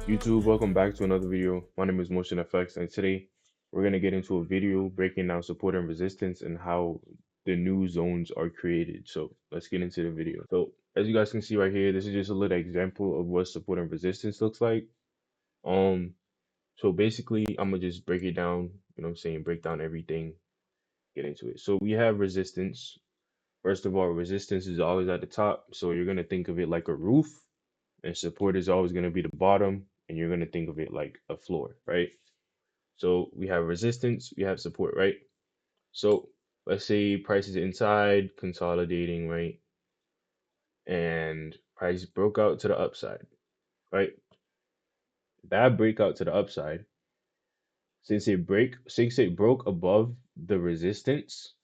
YouTube, welcome back to another video. My name is Motion FX, and today we're going to get into a video breaking down support and resistance and how the new zones are created. So let's get into the video. So as you guys can see right here, this is just a little example of what support and resistance looks like. Um, so basically, I'm gonna just break it down. You know what I'm saying? Break down everything, get into it. So we have resistance. First of all, resistance is always at the top, so you're gonna think of it like a roof, and support is always gonna be the bottom, and you're gonna think of it like a floor, right? So we have resistance, we have support, right? So let's say price is inside, consolidating, right? And price broke out to the upside, right? That breakout to the upside, since it broke above the resistance,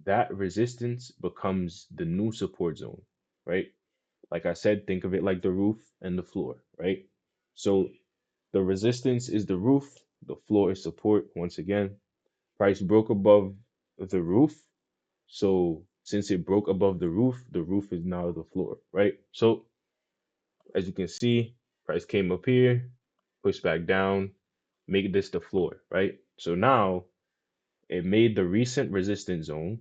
that resistance becomes the new support zone, right? Like I said, think of it like the roof and the floor, right? So the resistance is the roof, the floor is support. Once again, price broke above the roof. So since it broke above the roof is now the floor, right? So as you can see, price came up here, pushed back down, make this the floor, right? So now it made the recent resistance zone,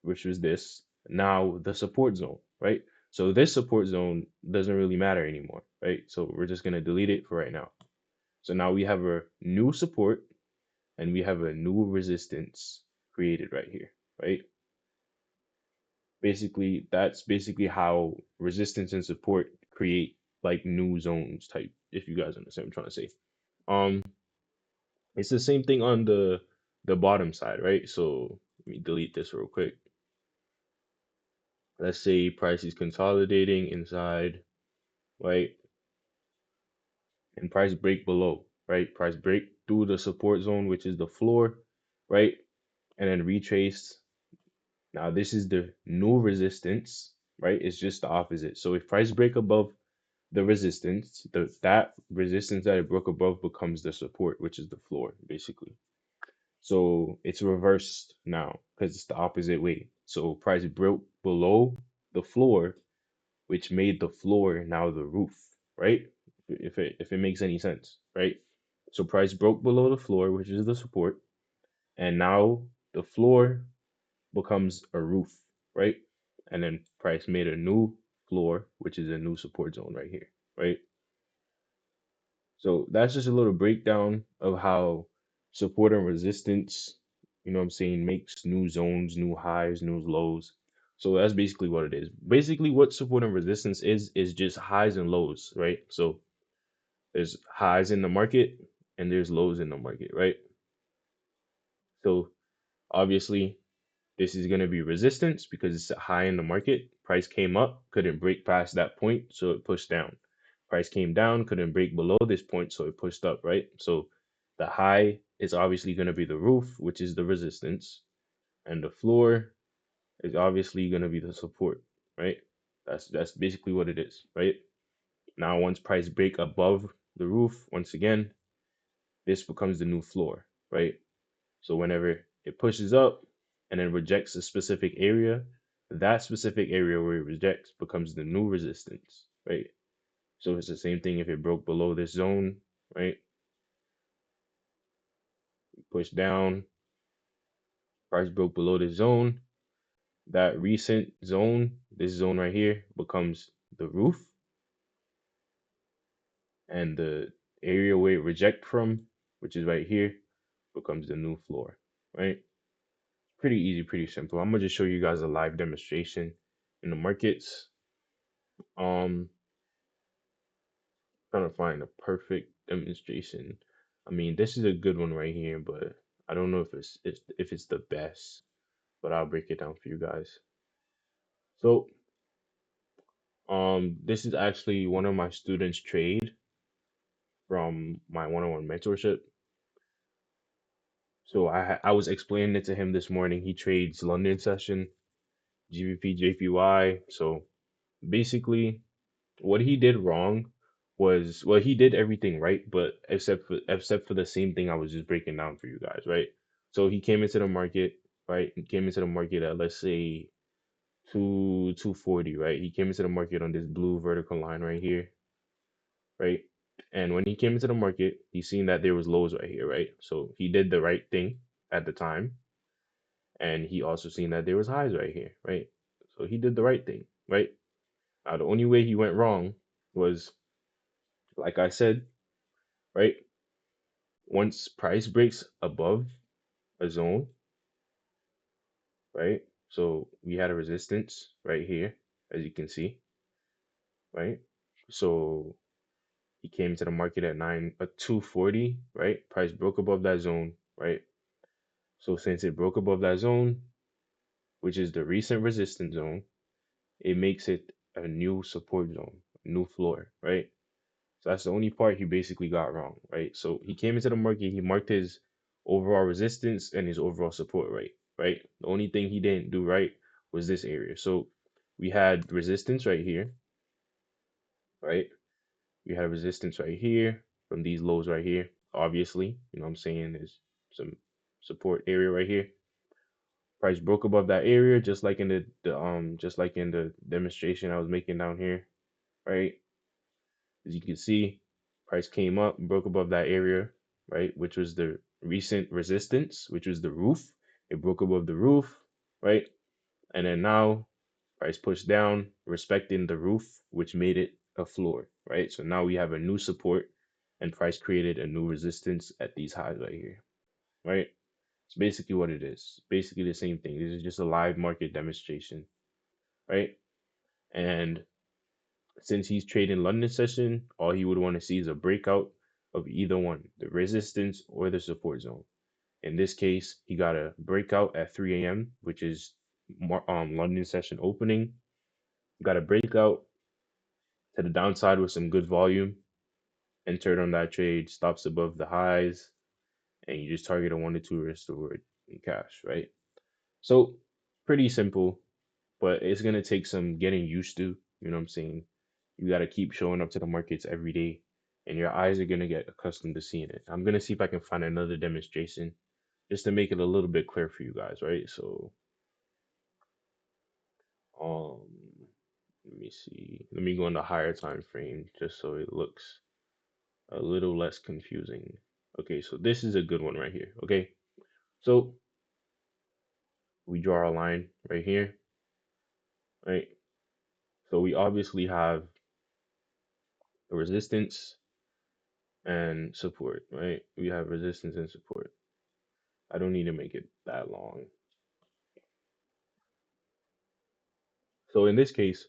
which was this, now the support zone, right? So this support zone doesn't really matter anymore, right? So we're just gonna delete it for right now. So now we have a new support and we have a new resistance created right here, right? Basically, that's basically how resistance and support create like new zones type, if you guys understand what I'm trying to say. Um, it's the same thing on the bottom side, right? So let me delete this real quick. Let's say price is consolidating inside, right? And price break below, right? Price break through the support zone, which is the floor, right? And then retrace. Now this is the new resistance, right? It's just the opposite. So if price break above the resistance, that resistance that it broke above becomes the support, which is the floor, basically. So it's reversed now because it's the opposite way. So price broke below the floor, which made the floor now the roof, right? If it makes any sense, right? So price broke below the floor, which is the support, and now the floor becomes a roof, right? And then price made a new floor, which is a new support zone right here, right? So that's just a little breakdown of how support and resistance, you know what I'm saying, makes new zones, new highs, new lows. So that's basically what it is. Basically, what support and resistance is just highs and lows, right? So there's highs in the market and there's lows in the market, right? So obviously, this is going to be resistance because it's a high in the market. Price came up, couldn't break past that point, so it pushed down. Price came down, couldn't break below this point, so it pushed up, right? So the high is obviously going to be the roof, which is the resistance, and the floor is obviously going to be the support, right? That's basically what it is, right? Now once price break above the roof, once again, this becomes the new floor, right? So whenever it pushes up and then rejects a specific area, that specific area where it rejects becomes the new resistance, right? So it's the same thing if it broke below this zone, right? Push down, price broke below this zone. That recent zone, this zone right here, becomes the roof, and the area where it reject from, which is right here, becomes the new floor, right? Pretty easy, pretty simple. I'm gonna just show you guys a live demonstration in the markets. Um, Trying to find a perfect demonstration. I mean, this is a good one right here, but I don't know if it's the best, but I'll break it down for you guys. So, this is actually one of my students' trade from my one-on-one mentorship. So I was explaining it to him this morning. He trades London session, GBP, JPY. So basically, what he did wrong was, well, he did everything right, but except for the same thing I was just breaking down for you guys, right? So he came into the market, right? He came into the market at, let's say, to 240, right? He came into the market on this blue vertical line right here, right? And when he came into the market, he seen that there was lows right here, right? So he did the right thing at the time, and he also seen that there was highs right here, right? So he did the right thing, right? Now the only way he went wrong was, like I said, right? Once price breaks above a zone, right? So we had a resistance right here, as you can see, right? So he came to the market at 240, right? Price broke above that zone, right? So since it broke above that zone, which is the recent resistance zone, it makes it a new support zone, new floor, right? So that's the only part he basically got wrong, right? So he came into the market, he marked his overall resistance and his overall support rate, right? The only thing he didn't do right was this area. So we had resistance right here, right? We have resistance right here from these lows right here. Obviously, you know what I'm saying, there's some support area right here. Price broke above that area, just like in just like in the demonstration I was making down here, right? As you can see, price came up, broke above that area, right? Which was the recent resistance, which was the roof. It broke above the roof, right? And then now price pushed down, respecting the roof, which made it a floor, right? So now we have a new support and price created a new resistance at these highs right here, right? It's basically what it is. Basically the same thing. This is just a live market demonstration, right? And since he's trading London session, all he would want to see is a breakout of either one, the resistance or the support zone. In this case, he got a breakout at 3 a.m., which is London session opening. Got a breakout to the downside with some good volume. Entered on that trade, stops above the highs, and you just target a 1 to 2 risk reward in cash, right? So pretty simple, but it's gonna take some getting used to. You know what I'm saying? You got to keep showing up to the markets every day, and your eyes are gonna get accustomed to seeing it. I'm gonna see if I can find another demonstration just to make it a little bit clear for you guys, right? So, um, let me see. Let me go in the higher time frame just so it looks a little less confusing. Okay, so this is a good one right here. Okay, so we draw a line right here, right? So we obviously have a resistance and support, right? We have resistance and support. I don't need to make it that long. So in this case,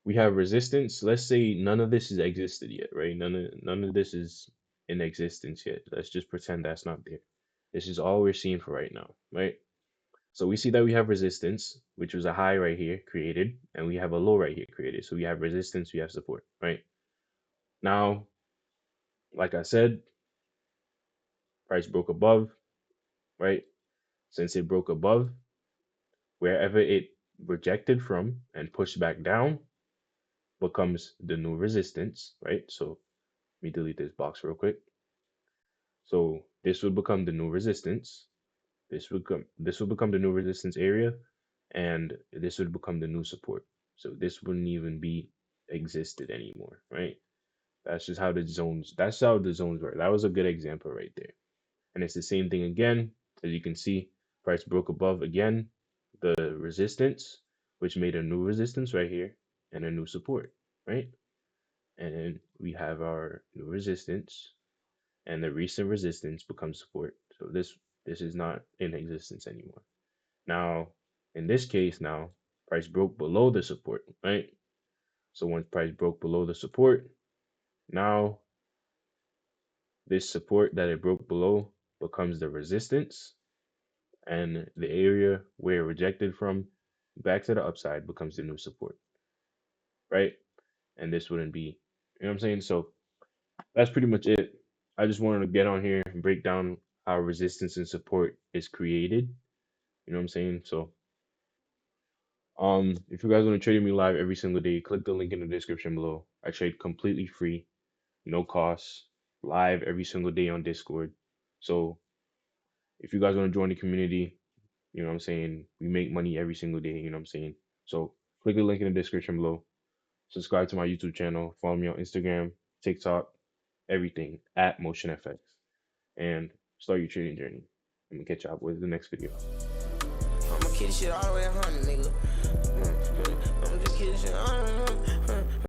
we have resistance. Let's say none of this is existed yet, right? None of this is in existence yet. Let's just pretend that's not there. This is all we're seeing for right now, right? So we see that we have resistance, which was a high right here created, and we have a low right here created. So we have resistance, we have support, right? Now, like I said, price broke above, right? Since it broke above, wherever it rejected from and pushed back down becomes the new resistance, right? So let me delete this box real quick. So this would become the new resistance. This would become the new resistance area, and this would become the new support. So this wouldn't even be existed anymore, right? That's how the zones work. That was a good example right there. And it's the same thing again. As you can see, price broke above again the resistance, which made a new resistance right here and a new support, right? And then we have our new resistance, and the recent resistance becomes support. So this is not in existence anymore. Now, in this case, now price broke below the support, right? So once price broke below the support, now this support that it broke below becomes the resistance, and the area where it rejected from back to the upside becomes the new support, right? And this wouldn't be, you know what I'm saying? So that's pretty much it. I just wanted to get on here and break down how resistance and support is created. You know what I'm saying? So, if you guys want to trade with me live every single day, click the link in the description below. I trade completely free, no costs, live every single day on Discord. So, if you guys want to join the community, you know what I'm saying? We make money every single day, you know what I'm saying? So click the link in the description below. Subscribe to my YouTube channel. Follow me on Instagram, TikTok, everything at MotionFX, and start your trading journey. I'm gonna catch y'all with the next video. I'ma kill shit all the way 100, nigga. I'm just kidding shit.